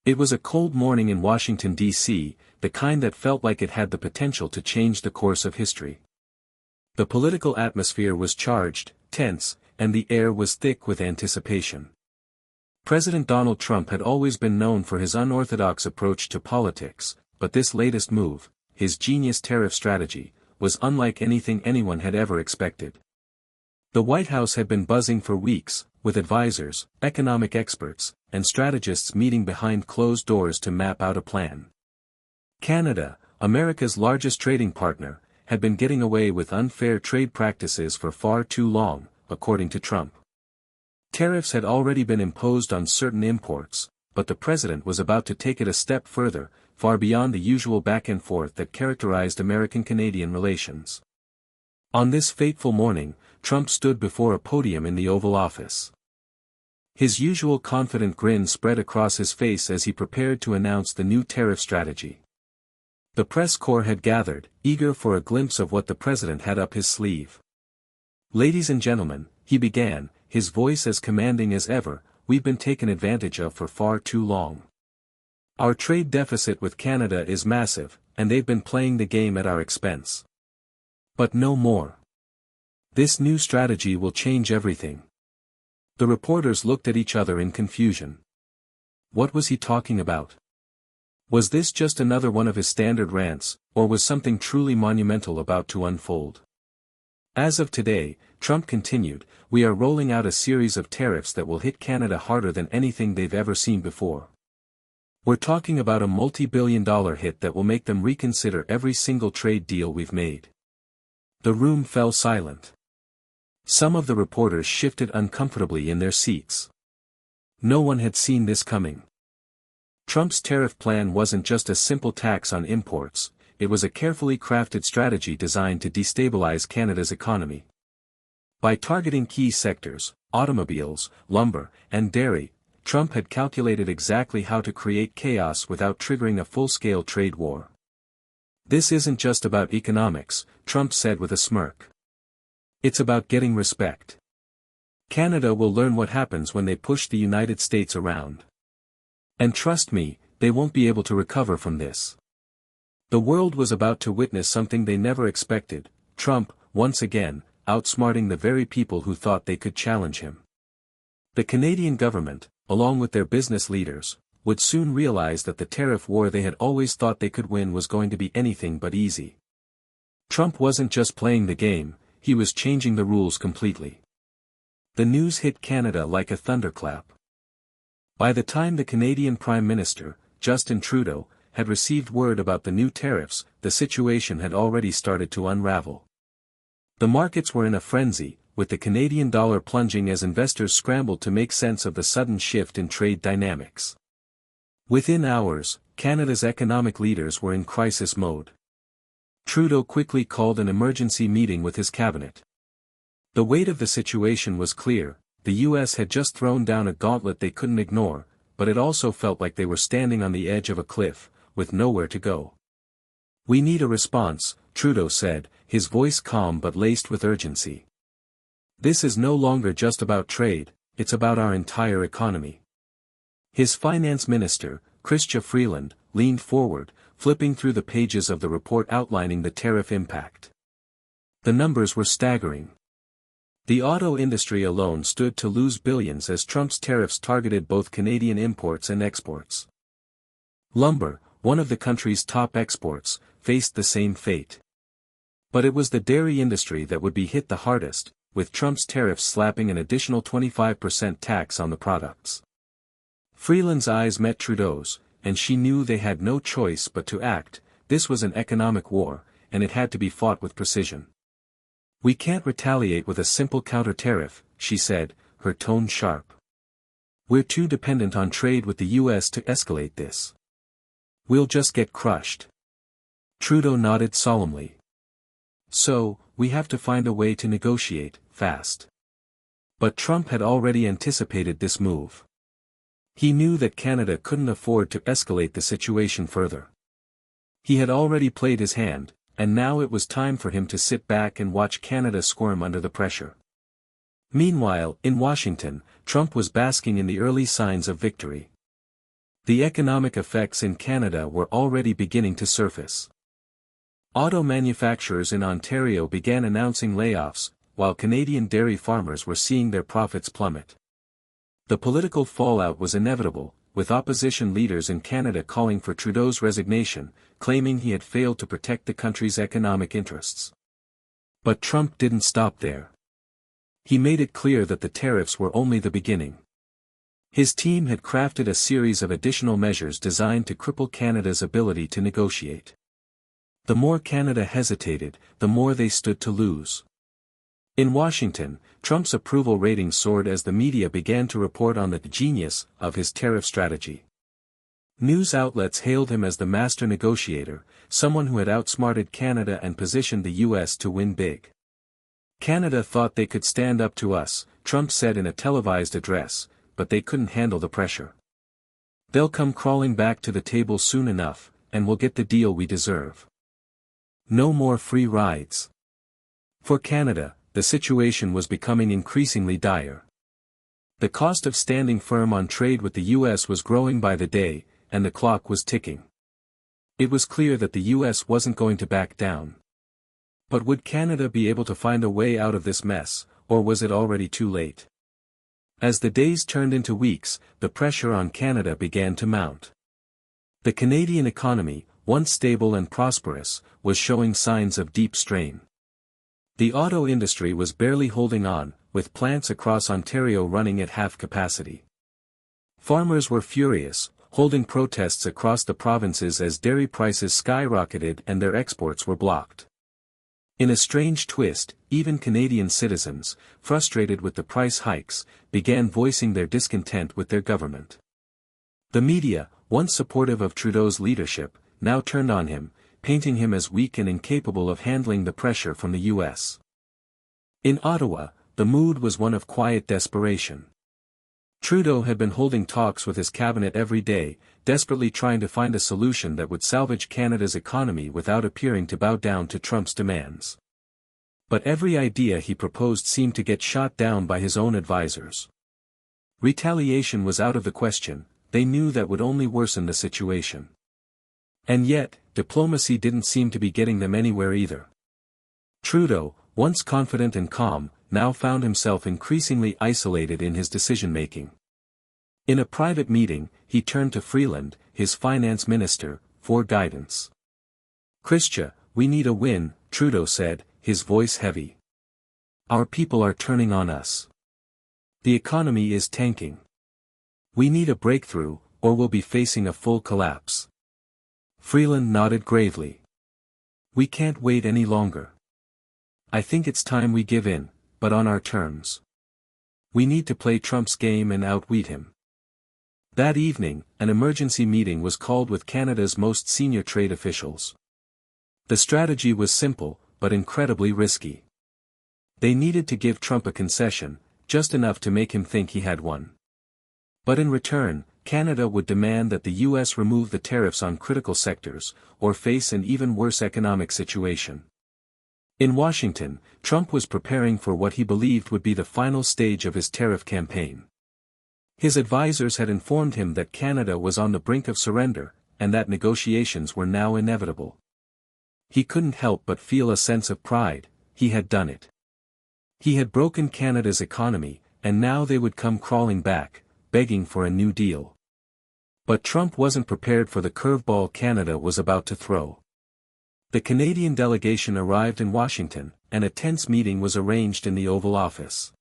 It was a cold morning in Washington, D.C., the kind that felt like it had the potential to change the course of history. The political atmosphere was charged, tense, and the air was thick with anticipation. President Donald Trump had always been known for his unorthodox approach to politics, but this latest move, his genius tariff strategy, was unlike anything anyone had ever expected. The White House had been buzzing for weeks, with advisors, economic experts, and strategists meeting behind closed doors to map out a plan. Canada, America's largest trading partner, had been getting away with unfair trade practices for far too long, according to Trump. Tariffs had already been imposed on certain imports, but the president was about to take it a step further, far beyond the usual back and forth that characterized American-Canadian relations. On this fateful morning, Trump stood before a podium in the Oval Office. His usual confident grin spread across his face as he prepared to announce the new tariff strategy. The press corps had gathered, eager for a glimpse of what the president had up his sleeve. "Ladies and gentlemen," he began, his voice as commanding as ever, "we've been taken advantage of for far too long. Our trade deficit with Canada is massive, and they've been playing the game at our expense. But no more. This new strategy will change everything." The reporters looked at each other in confusion. What was he talking about? Was this just another one of his standard rants, or was something truly monumental about to unfold? "As of today," Trump continued, "we are rolling out a series of tariffs that will hit Canada harder than anything they've ever seen before. We're talking about a multi-billion-dollar hit that will make them reconsider every single trade deal we've made." The room fell silent. Some of the reporters shifted uncomfortably in their seats. No one had seen this coming. Trump's tariff plan wasn't just a simple tax on imports, it was a carefully crafted strategy designed to destabilize Canada's economy. By targeting key sectors, automobiles, lumber, and dairy, Trump had calculated exactly how to create chaos without triggering a full-scale trade war. "This isn't just about economics," Trump said with a smirk. "It's about getting respect. Canada will learn what happens when they push the United States around. And trust me, they won't be able to recover from this." The world was about to witness something they never expected, Trump, once again, outsmarting the very people who thought they could challenge him. The Canadian government, along with their business leaders, would soon realize that the tariff war they had always thought they could win was going to be anything but easy. Trump wasn't just playing the game, he was changing the rules completely. The news hit Canada like a thunderclap. By the time the Canadian Prime Minister, Justin Trudeau, had received word about the new tariffs, the situation had already started to unravel. The markets were in a frenzy, with the Canadian dollar plunging as investors scrambled to make sense of the sudden shift in trade dynamics. Within hours, Canada's economic leaders were in crisis mode. Trudeau quickly called an emergency meeting with his cabinet. The weight of the situation was clear, the U.S. had just thrown down a gauntlet they couldn't ignore, but it also felt like they were standing on the edge of a cliff, with nowhere to go. "We need a response," Trudeau said, his voice calm but laced with urgency. "This is no longer just about trade, it's about our entire economy." His finance minister, Chrystia Freeland, leaned forward, flipping through the pages of the report outlining the tariff impact. The numbers were staggering. The auto industry alone stood to lose billions as Trump's tariffs targeted both Canadian imports and exports. Lumber, one of the country's top exports, faced the same fate. But it was the dairy industry that would be hit the hardest, with Trump's tariffs slapping an additional 25% tax on the products. Freeland's eyes met Trudeau's, and she knew they had no choice but to act. This was an economic war, and it had to be fought with precision. "We can't retaliate with a simple counter-tariff," she said, her tone sharp. "We're too dependent on trade with the U.S. to escalate this. We'll just get crushed." Trudeau nodded solemnly. "So, we have to find a way to negotiate, fast." But Trump had already anticipated this move. He knew that Canada couldn't afford to escalate the situation further. He had already played his hand, and now it was time for him to sit back and watch Canada squirm under the pressure. Meanwhile, in Washington, Trump was basking in the early signs of victory. The economic effects in Canada were already beginning to surface. Auto manufacturers in Ontario began announcing layoffs, while Canadian dairy farmers were seeing their profits plummet. The political fallout was inevitable, with opposition leaders in Canada calling for Trudeau's resignation, claiming he had failed to protect the country's economic interests. But Trump didn't stop there. He made it clear that the tariffs were only the beginning. His team had crafted a series of additional measures designed to cripple Canada's ability to negotiate. The more Canada hesitated, the more they stood to lose. In Washington, Trump's approval rating soared as the media began to report on the genius of his tariff strategy. News outlets hailed him as the master negotiator, someone who had outsmarted Canada and positioned the U.S. to win big. Canada thought they could stand up to us, Trump said in a televised address, but they couldn't handle the pressure. They'll come crawling back to the table soon enough, and we'll get the deal we deserve. No more free rides. For Canada, the situation was becoming increasingly dire. The cost of standing firm on trade with the U.S. was growing by the day, and the clock was ticking. It was clear that the U.S. wasn't going to back down. But would Canada be able to find a way out of this mess, or was it already too late? As the days turned into weeks, the pressure on Canada began to mount. The Canadian economy, once stable and prosperous, was showing signs of deep strain. The auto industry was barely holding on, with plants across Ontario running at half capacity. Farmers were furious, holding protests across the provinces as dairy prices skyrocketed and their exports were blocked. In a strange twist, even Canadian citizens, frustrated with the price hikes, began voicing their discontent with their government. The media, once supportive of Trudeau's leadership, now turned on him, painting him as weak and incapable of handling the pressure from the U.S. In Ottawa, the mood was one of quiet desperation. Trudeau had been holding talks with his cabinet every day, desperately trying to find a solution that would salvage Canada's economy without appearing to bow down to Trump's demands. But every idea he proposed seemed to get shot down by his own advisors. Retaliation was out of the question, they knew that would only worsen the situation. And yet, diplomacy didn't seem to be getting them anywhere either. Trudeau, once confident and calm, now found himself increasingly isolated in his decision-making. In a private meeting, he turned to Freeland, his finance minister, for guidance. "Christia, we need a win," Trudeau said, his voice heavy. "Our people are turning on us. The economy is tanking. We need a breakthrough, or we'll be facing a full collapse." Freeland nodded gravely. "We can't wait any longer. I think it's time we give in, but on our terms. We need to play Trump's game and outwit him." That evening, an emergency meeting was called with Canada's most senior trade officials. The strategy was simple, but incredibly risky. They needed to give Trump a concession, just enough to make him think he had one. But in return, Canada would demand that the U.S. remove the tariffs on critical sectors, or face an even worse economic situation. In Washington, Trump was preparing for what he believed would be the final stage of his tariff campaign. His advisors had informed him that Canada was on the brink of surrender, and that negotiations were now inevitable. He couldn't help but feel a sense of pride. He had done it. He had broken Canada's economy, and now they would come crawling back, begging for a new deal. But Trump wasn't prepared for the curveball Canada was about to throw. The Canadian delegation arrived in Washington, and a tense meeting was arranged in the Oval Office.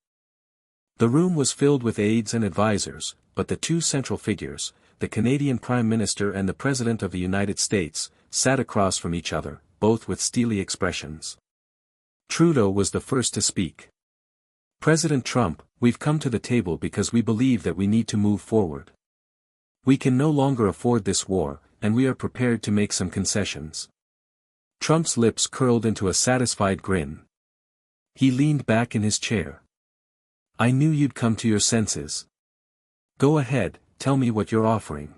The room was filled with aides and advisors, but the two central figures, the Canadian Prime Minister and the President of the United States, sat across from each other, both with steely expressions. Trudeau was the first to speak. "President Trump, we've come to the table because we believe that we need to move forward. We can no longer afford this war, and we are prepared to make some concessions." Trump's lips curled into a satisfied grin. He leaned back in his chair. "I knew you'd come to your senses. Go ahead, tell me what you're offering."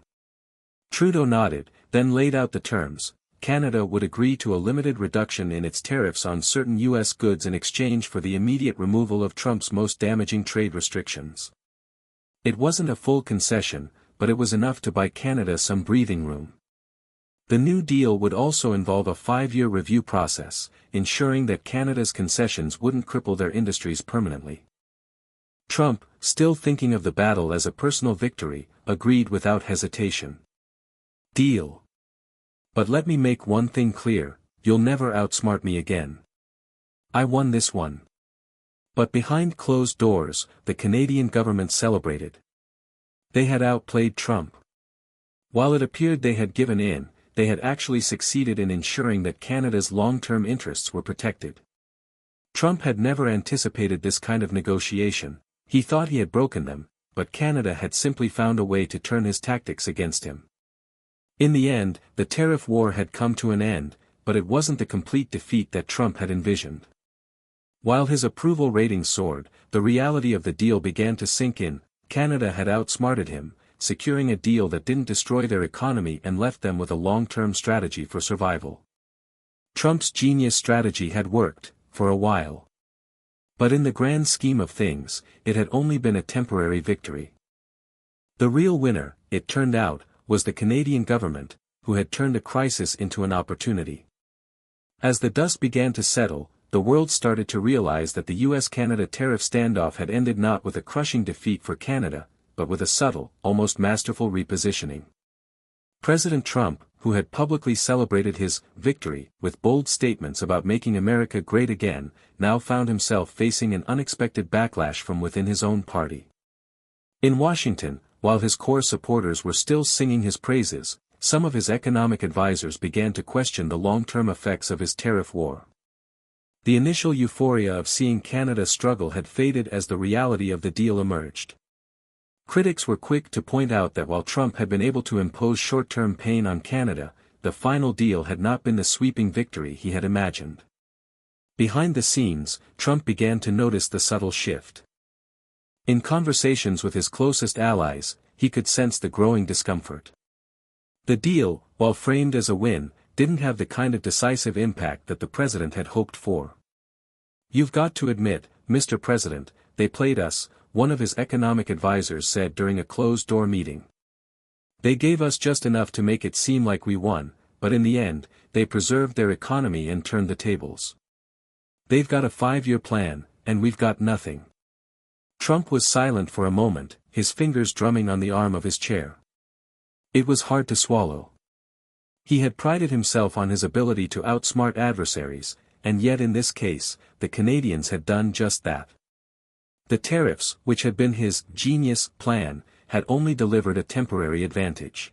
Trudeau nodded, then laid out the terms. Canada would agree to a limited reduction in its tariffs on certain U.S. goods in exchange for the immediate removal of Trump's most damaging trade restrictions. It wasn't a full concession, but it was enough to buy Canada some breathing room. The New Deal would also involve a 5-year review process, ensuring that Canada's concessions wouldn't cripple their industries permanently. Trump, still thinking of the battle as a personal victory, agreed without hesitation. Deal. But let me make one thing clear, you'll never outsmart me again. I won this one. But behind closed doors, the Canadian government celebrated. They had outplayed Trump. While it appeared they had given in, they had actually succeeded in ensuring that Canada's long-term interests were protected. Trump had never anticipated this kind of negotiation. He thought he had broken them, but Canada had simply found a way to turn his tactics against him. In the end, the tariff war had come to an end, but it wasn't the complete defeat that Trump had envisioned. While his approval rating soared, the reality of the deal began to sink in. Canada had outsmarted him, securing a deal that didn't destroy their economy and left them with a long-term strategy for survival. Trump's genius strategy had worked, for a while. But in the grand scheme of things, it had only been a temporary victory. The real winner, it turned out, was the Canadian government, who had turned a crisis into an opportunity. As the dust began to settle, the world started to realize that the US-Canada tariff standoff had ended not with a crushing defeat for Canada, but with a subtle, almost masterful repositioning. President Trump, who had publicly celebrated his victory with bold statements about making America great again, now found himself facing an unexpected backlash from within his own party. In Washington, while his core supporters were still singing his praises, some of his economic advisors began to question the long-term effects of his tariff war. The initial euphoria of seeing Canada struggle had faded as the reality of the deal emerged. Critics were quick to point out that while Trump had been able to impose short-term pain on Canada, the final deal had not been the sweeping victory he had imagined. Behind the scenes, Trump began to notice the subtle shift. In conversations with his closest allies, he could sense the growing discomfort. The deal, while framed as a win, didn't have the kind of decisive impact that the president had hoped for. "You've got to admit, Mr. President, they played us," one of his economic advisors said during a closed-door meeting. "They gave us just enough to make it seem like we won, but in the end, they preserved their economy and turned the tables. They've got a 5-year plan, and we've got nothing." Trump was silent for a moment, his fingers drumming on the arm of his chair. It was hard to swallow. He had prided himself on his ability to outsmart adversaries, and yet in this case, the Canadians had done just that. The tariffs, which had been his genius plan, had only delivered a temporary advantage.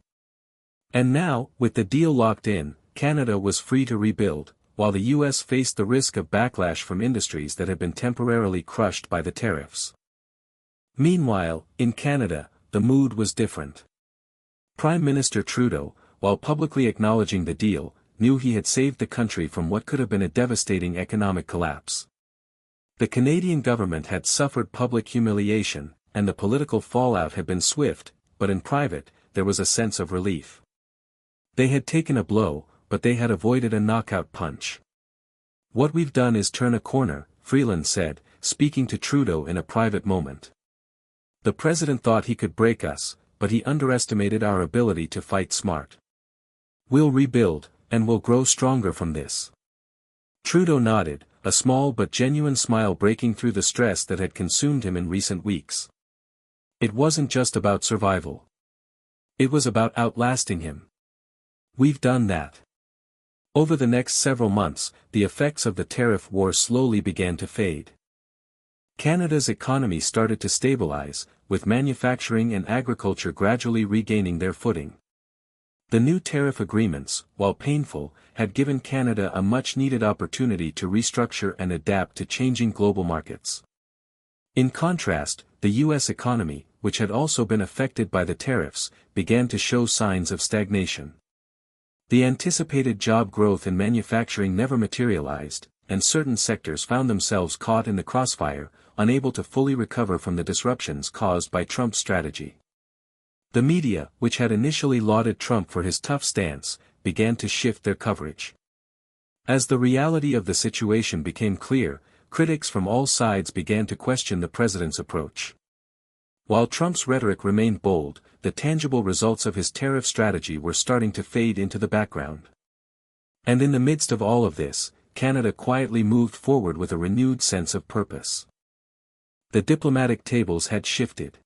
And now, with the deal locked in, Canada was free to rebuild, while the US faced the risk of backlash from industries that had been temporarily crushed by the tariffs. Meanwhile, in Canada, the mood was different. Prime Minister Trudeau, while publicly acknowledging the deal, knew he had saved the country from what could have been a devastating economic collapse. The Canadian government had suffered public humiliation, and the political fallout had been swift, but in private, there was a sense of relief. They had taken a blow, but they had avoided a knockout punch. "What we've done is turn a corner," Freeland said, speaking to Trudeau in a private moment. "The president thought he could break us, but he underestimated our ability to fight smart. We'll rebuild, and we'll grow stronger from this." Trudeau nodded, a small but genuine smile breaking through the stress that had consumed him in recent weeks. It wasn't just about survival. It was about outlasting him. "We've done that." Over the next several months, the effects of the tariff war slowly began to fade. Canada's economy started to stabilize, with manufacturing and agriculture gradually regaining their footing. The new tariff agreements, while painful, had given Canada a much-needed opportunity to restructure and adapt to changing global markets. In contrast, the U.S. economy, which had also been affected by the tariffs, began to show signs of stagnation. The anticipated job growth in manufacturing never materialized, and certain sectors found themselves caught in the crossfire, unable to fully recover from the disruptions caused by Trump's strategy. The media, which had initially lauded Trump for his tough stance, began to shift their coverage. As the reality of the situation became clear, critics from all sides began to question the president's approach. While Trump's rhetoric remained bold, the tangible results of his tariff strategy were starting to fade into the background. And in the midst of all of this, Canada quietly moved forward with a renewed sense of purpose. The diplomatic tables had shifted.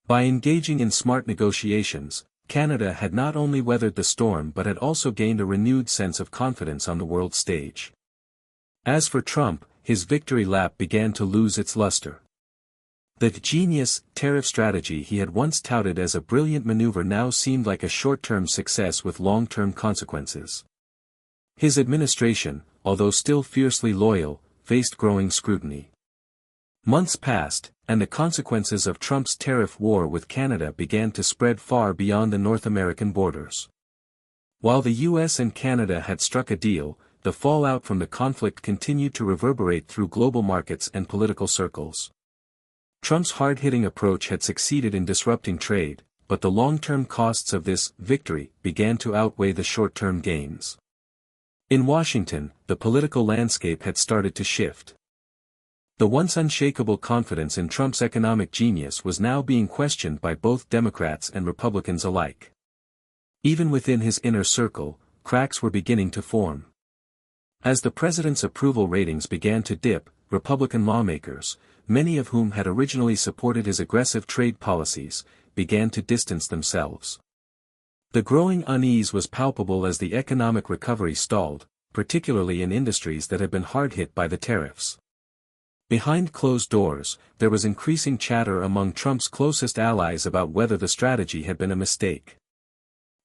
By engaging in smart negotiations, Canada had not only weathered the storm but had also gained a renewed sense of confidence on the world stage. As for Trump, his victory lap began to lose its luster. The genius, tariff strategy he had once touted as a brilliant maneuver now seemed like a short-term success with long-term consequences. His administration, although still fiercely loyal, faced growing scrutiny. Months passed, and the consequences of Trump's tariff war with Canada began to spread far beyond the North American borders. While the US and Canada had struck a deal, the fallout from the conflict continued to reverberate through global markets and political circles. Trump's hard-hitting approach had succeeded in disrupting trade, but the long-term costs of this victory began to outweigh the short-term gains. In Washington, the political landscape had started to shift. The once unshakable confidence in Trump's economic genius was now being questioned by both Democrats and Republicans alike. Even within his inner circle, cracks were beginning to form. As the president's approval ratings began to dip, Republican lawmakers, many of whom had originally supported his aggressive trade policies, began to distance themselves. The growing unease was palpable as the economic recovery stalled, particularly in industries that had been hard hit by the tariffs. Behind closed doors, there was increasing chatter among Trump's closest allies about whether the strategy had been a mistake.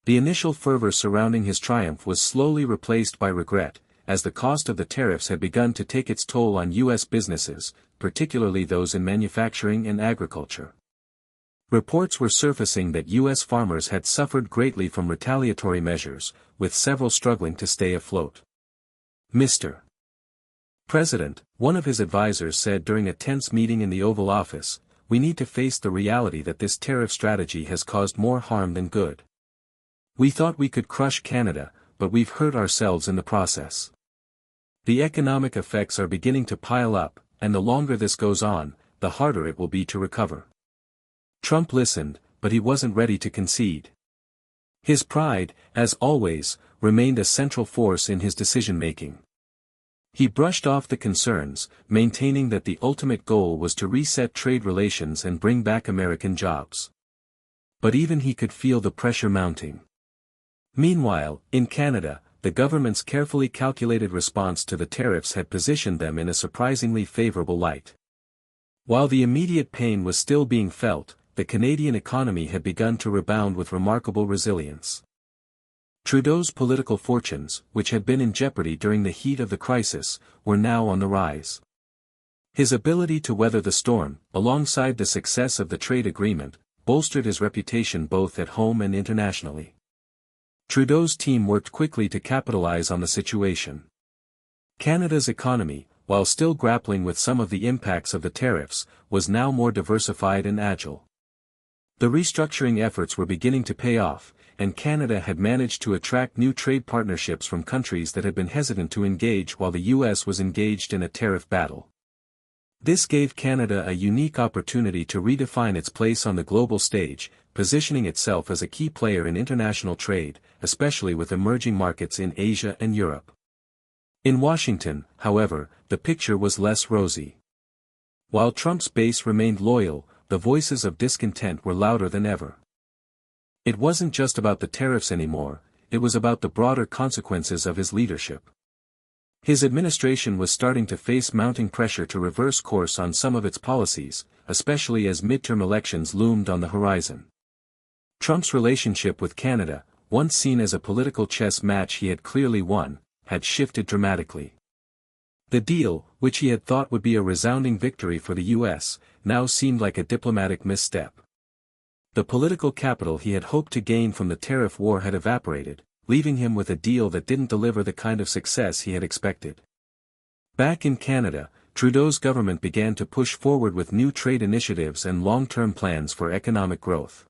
The initial fervor surrounding his triumph was slowly replaced by regret, as the cost of the tariffs had begun to take its toll on U.S. businesses, particularly those in manufacturing and agriculture. Reports were surfacing that U.S. farmers had suffered greatly from retaliatory measures, with several struggling to stay afloat. Mr. President, one of his advisors said during a tense meeting in the Oval Office, "We need to face the reality that this tariff strategy has caused more harm than good. We thought we could crush Canada, but we've hurt ourselves in the process. The economic effects are beginning to pile up, and the longer this goes on, the harder it will be to recover." Trump listened, but he wasn't ready to concede. His pride, as always, remained a central force in his decision-making. He brushed off the concerns, maintaining that the ultimate goal was to reset trade relations and bring back American jobs. But even he could feel the pressure mounting. Meanwhile, in Canada, the government's carefully calculated response to the tariffs had positioned them in a surprisingly favorable light. While the immediate pain was still being felt, the Canadian economy had begun to rebound with remarkable resilience. Trudeau's political fortunes, which had been in jeopardy during the heat of the crisis, were now on the rise. His ability to weather the storm, alongside the success of the trade agreement, bolstered his reputation both at home and internationally. Trudeau's team worked quickly to capitalize on the situation. Canada's economy, while still grappling with some of the impacts of the tariffs, was now more diversified and agile. The restructuring efforts were beginning to pay off, and Canada had managed to attract new trade partnerships from countries that had been hesitant to engage while the U.S. was engaged in a tariff battle. This gave Canada a unique opportunity to redefine its place on the global stage, positioning itself as a key player in international trade, especially with emerging markets in Asia and Europe. In Washington, however, the picture was less rosy. While Trump's base remained loyal, the voices of discontent were louder than ever. It wasn't just about the tariffs anymore, it was about the broader consequences of his leadership. His administration was starting to face mounting pressure to reverse course on some of its policies, especially as midterm elections loomed on the horizon. Trump's relationship with Canada, once seen as a political chess match he had clearly won, had shifted dramatically. The deal, which he had thought would be a resounding victory for the U.S., now seemed like a diplomatic misstep. The political capital he had hoped to gain from the tariff war had evaporated, leaving him with a deal that didn't deliver the kind of success he had expected. Back in Canada, Trudeau's government began to push forward with new trade initiatives and long-term plans for economic growth.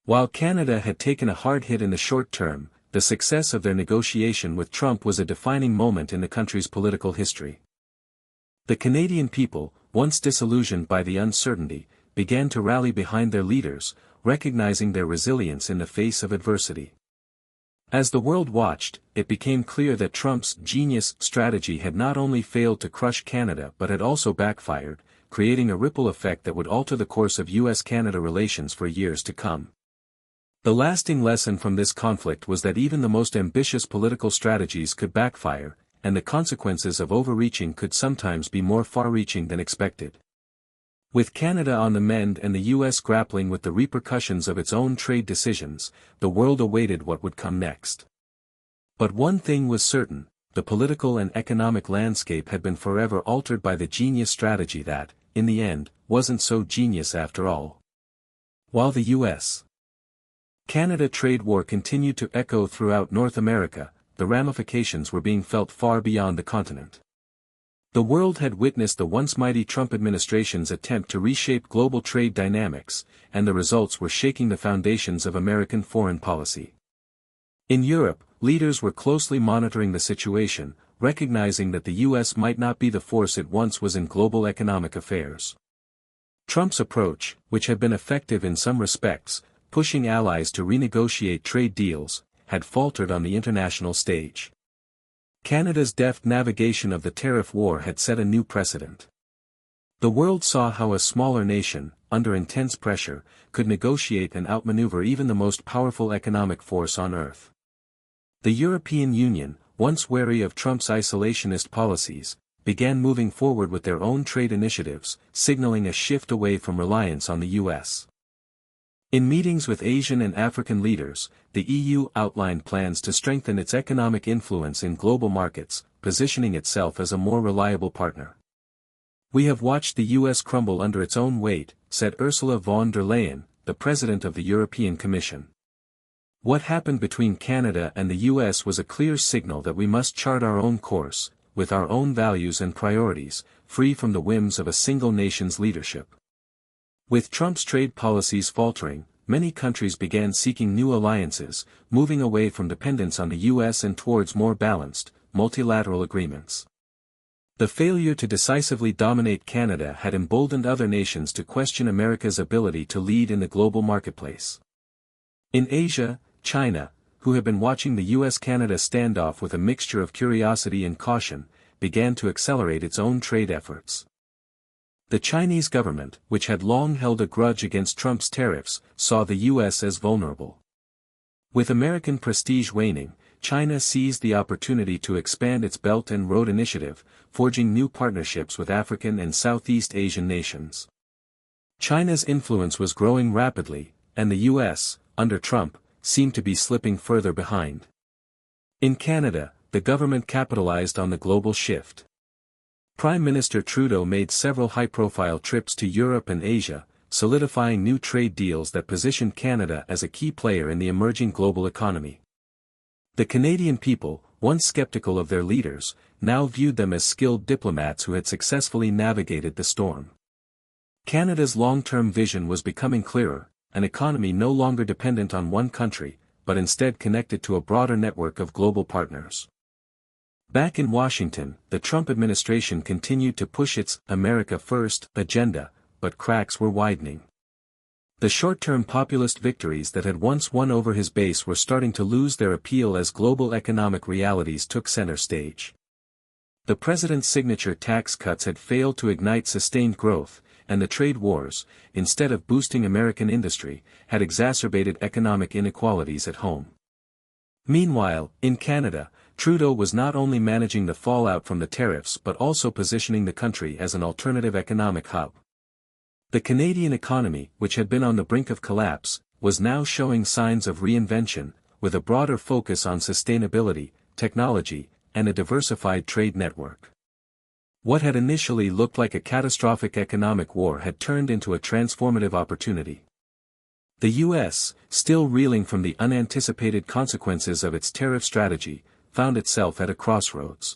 While Canada had taken a hard hit in the short term, the success of their negotiation with Trump was a defining moment in the country's political history. The Canadian people, once disillusioned by the uncertainty, began to rally behind their leaders, recognizing their resilience in the face of adversity. As the world watched, it became clear that Trump's genius strategy had not only failed to crush Canada but had also backfired, creating a ripple effect that would alter the course of US-Canada relations for years to come. The lasting lesson from this conflict was that even the most ambitious political strategies could backfire, and the consequences of overreaching could sometimes be more far-reaching than expected. With Canada on the mend and the US grappling with the repercussions of its own trade decisions, the world awaited what would come next. But one thing was certain: the political and economic landscape had been forever altered by the genius strategy that, in the end, wasn't so genius after all. While the US-Canada trade war continued to echo throughout North America, the ramifications were being felt far beyond the continent. The world had witnessed the once mighty Trump administration's attempt to reshape global trade dynamics, and the results were shaking the foundations of American foreign policy. In Europe, leaders were closely monitoring the situation, recognizing that the US might not be the force it once was in global economic affairs. Trump's approach, which had been effective in some respects, pushing allies to renegotiate trade deals, had faltered on the international stage. Canada's deft navigation of the tariff war had set a new precedent. The world saw how a smaller nation, under intense pressure, could negotiate and outmaneuver even the most powerful economic force on Earth. The European Union, once wary of Trump's isolationist policies, began moving forward with their own trade initiatives, signaling a shift away from reliance on the US. In meetings with Asian and African leaders, the EU outlined plans to strengthen its economic influence in global markets, positioning itself as a more reliable partner. "We have watched the US crumble under its own weight," said Ursula von der Leyen, the president of the European Commission. "What happened between Canada and the US was a clear signal that we must chart our own course, with our own values and priorities, free from the whims of a single nation's leadership." With Trump's trade policies faltering, many countries began seeking new alliances, moving away from dependence on the US and towards more balanced, multilateral agreements. The failure to decisively dominate Canada had emboldened other nations to question America's ability to lead in the global marketplace. In Asia, China, who had been watching the US-Canada standoff with a mixture of curiosity and caution, began to accelerate its own trade efforts. The Chinese government, which had long held a grudge against Trump's tariffs, saw the US as vulnerable. With American prestige waning, China seized the opportunity to expand its Belt and Road Initiative, forging new partnerships with African and Southeast Asian nations. China's influence was growing rapidly, and the US, under Trump, seemed to be slipping further behind. In Canada, the government capitalized on the global shift. Prime Minister Trudeau made several high-profile trips to Europe and Asia, solidifying new trade deals that positioned Canada as a key player in the emerging global economy. The Canadian people, once skeptical of their leaders, now viewed them as skilled diplomats who had successfully navigated the storm. Canada's long-term vision was becoming clearer: an economy no longer dependent on one country, but instead connected to a broader network of global partners. Back in Washington, the Trump administration continued to push its "America First" agenda, but cracks were widening. The short-term populist victories that had once won over his base were starting to lose their appeal as global economic realities took center stage. The president's signature tax cuts had failed to ignite sustained growth, and the trade wars, instead of boosting American industry, had exacerbated economic inequalities at home. Meanwhile, in Canada, Trudeau was not only managing the fallout from the tariffs but also positioning the country as an alternative economic hub. The Canadian economy, which had been on the brink of collapse, was now showing signs of reinvention, with a broader focus on sustainability, technology, and a diversified trade network. What had initially looked like a catastrophic economic war had turned into a transformative opportunity. The US, still reeling from the unanticipated consequences of its tariff strategy, found itself at a crossroads.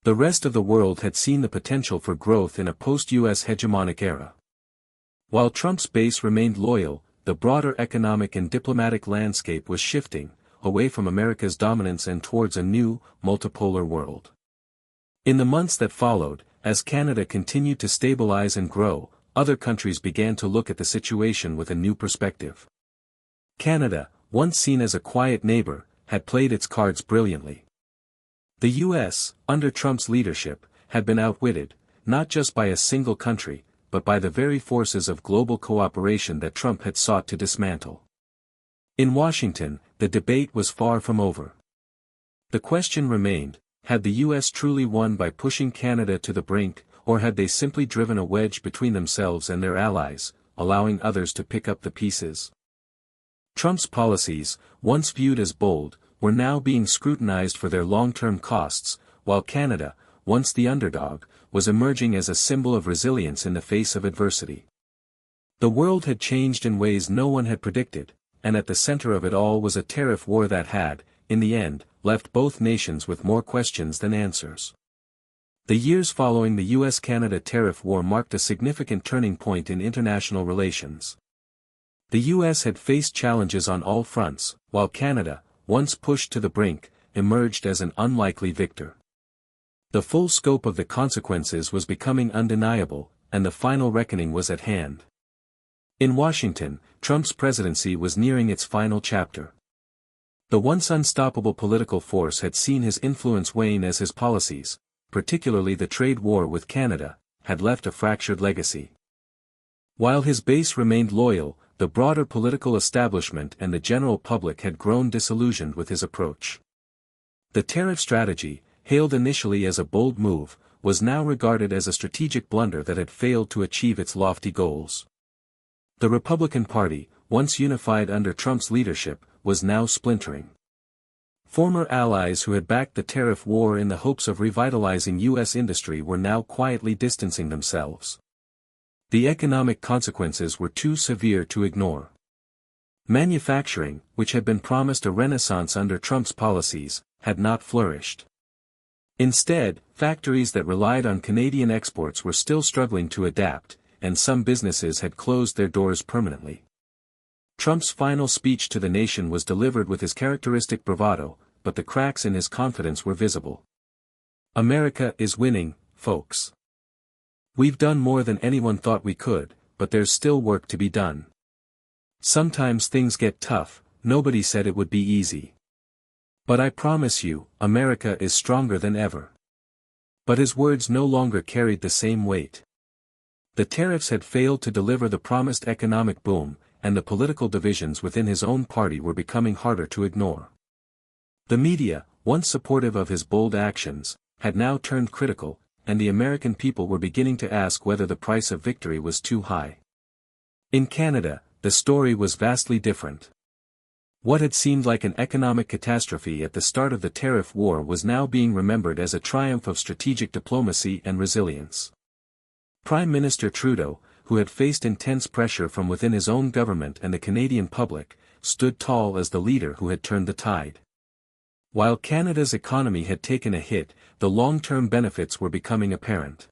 The rest of the world had seen the potential for growth in a post-US hegemonic era. While Trump's base remained loyal, the broader economic and diplomatic landscape was shifting, away from America's dominance and towards a new, multipolar world. In the months that followed, as Canada continued to stabilize and grow, other countries began to look at the situation with a new perspective. Canada, once seen as a quiet neighbor, had played its cards brilliantly. The U.S., under Trump's leadership, had been outwitted, not just by a single country, but by the very forces of global cooperation that Trump had sought to dismantle. In Washington, the debate was far from over. The question remained, had the U.S. truly won by pushing Canada to the brink, or had they simply driven a wedge between themselves and their allies, allowing others to pick up the pieces? Trump's policies, once viewed as bold, were now being scrutinized for their long-term costs, while Canada, once the underdog, was emerging as a symbol of resilience in the face of adversity. The world had changed in ways no one had predicted, and at the center of it all was a tariff war that had, in the end, left both nations with more questions than answers. The years following the U.S.-Canada tariff war marked a significant turning point in international relations. The U.S. had faced challenges on all fronts, while Canada, once pushed to the brink, emerged as an unlikely victor. The full scope of the consequences was becoming undeniable, and the final reckoning was at hand. In Washington, Trump's presidency was nearing its final chapter. The once unstoppable political force had seen his influence wane as his policies, particularly the trade war with Canada, had left a fractured legacy. While his base remained loyal, the broader political establishment and the general public had grown disillusioned with his approach. The tariff strategy, hailed initially as a bold move, was now regarded as a strategic blunder that had failed to achieve its lofty goals. The Republican Party, once unified under Trump's leadership, was now splintering. Former allies who had backed the tariff war in the hopes of revitalizing U.S. industry were now quietly distancing themselves. The economic consequences were too severe to ignore. Manufacturing, which had been promised a renaissance under Trump's policies, had not flourished. Instead, factories that relied on Canadian exports were still struggling to adapt, and some businesses had closed their doors permanently. Trump's final speech to the nation was delivered with his characteristic bravado, but the cracks in his confidence were visible. America is winning, folks. We've done more than anyone thought we could, but there's still work to be done. Sometimes things get tough, nobody said it would be easy. But I promise you, America is stronger than ever. But his words no longer carried the same weight. The tariffs had failed to deliver the promised economic boom, and the political divisions within his own party were becoming harder to ignore. The media, once supportive of his bold actions, had now turned critical, and the American people were beginning to ask whether the price of victory was too high. In Canada, the story was vastly different. What had seemed like an economic catastrophe at the start of the tariff war was now being remembered as a triumph of strategic diplomacy and resilience. Prime Minister Trudeau, who had faced intense pressure from within his own government and the Canadian public, stood tall as the leader who had turned the tide. While Canada's economy had taken a hit, the long-term benefits were becoming apparent.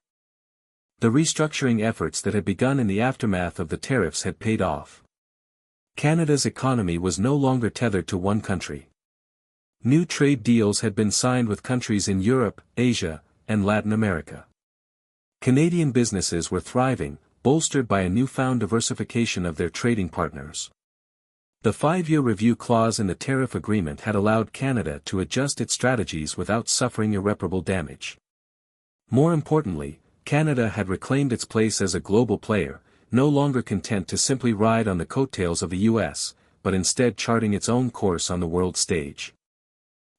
The restructuring efforts that had begun in the aftermath of the tariffs had paid off. Canada's economy was no longer tethered to one country. New trade deals had been signed with countries in Europe, Asia, and Latin America. Canadian businesses were thriving, bolstered by a newfound diversification of their trading partners. The 5-year review clause in the tariff agreement had allowed Canada to adjust its strategies without suffering irreparable damage. More importantly, Canada had reclaimed its place as a global player, no longer content to simply ride on the coattails of the U.S., but instead charting its own course on the world stage.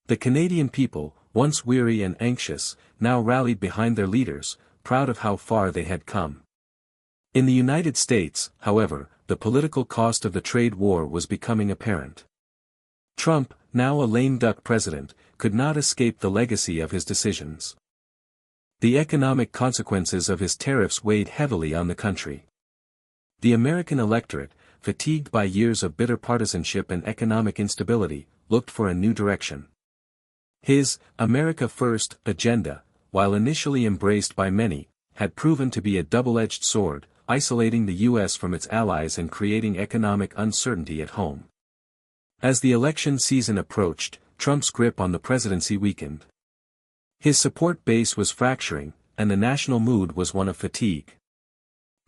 The Canadian people, once weary and anxious, now rallied behind their leaders, proud of how far they had come. In the United States, however, the political cost of the trade war was becoming apparent. Trump, now a lame duck president, could not escape the legacy of his decisions. The economic consequences of his tariffs weighed heavily on the country. The American electorate, fatigued by years of bitter partisanship and economic instability, looked for a new direction. His "America First" agenda, while initially embraced by many, had proven to be a double-edged sword, isolating the U.S. from its allies and creating economic uncertainty at home. As the election season approached, Trump's grip on the presidency weakened. His support base was fracturing, and the national mood was one of fatigue.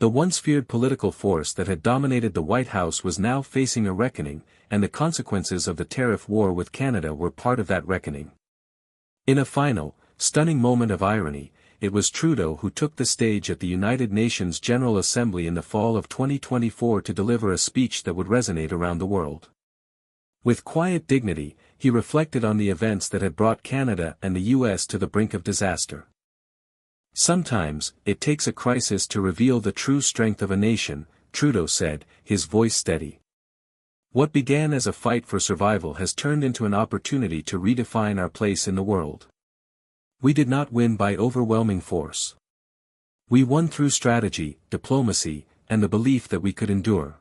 The once feared political force that had dominated the White House was now facing a reckoning, and the consequences of the tariff war with Canada were part of that reckoning. In a final, stunning moment of irony, it was Trudeau who took the stage at the United Nations General Assembly in the fall of 2024 to deliver a speech that would resonate around the world. With quiet dignity, he reflected on the events that had brought Canada and the US to the brink of disaster. Sometimes, it takes a crisis to reveal the true strength of a nation, Trudeau said, his voice steady. What began as a fight for survival has turned into an opportunity to redefine our place in the world. We did not win by overwhelming force. We won through strategy, diplomacy, and the belief that we could endure.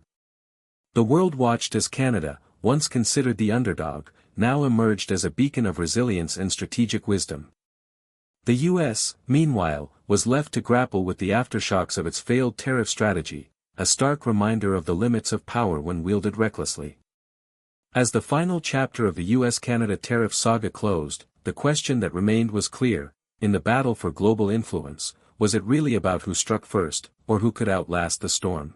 The world watched as Canada, once considered the underdog, now emerged as a beacon of resilience and strategic wisdom. The US, meanwhile, was left to grapple with the aftershocks of its failed tariff strategy, a stark reminder of the limits of power when wielded recklessly. As the final chapter of the US-Canada tariff saga closed, the question that remained was clear: in the battle for global influence, was it really about who struck first, or who could outlast the storm?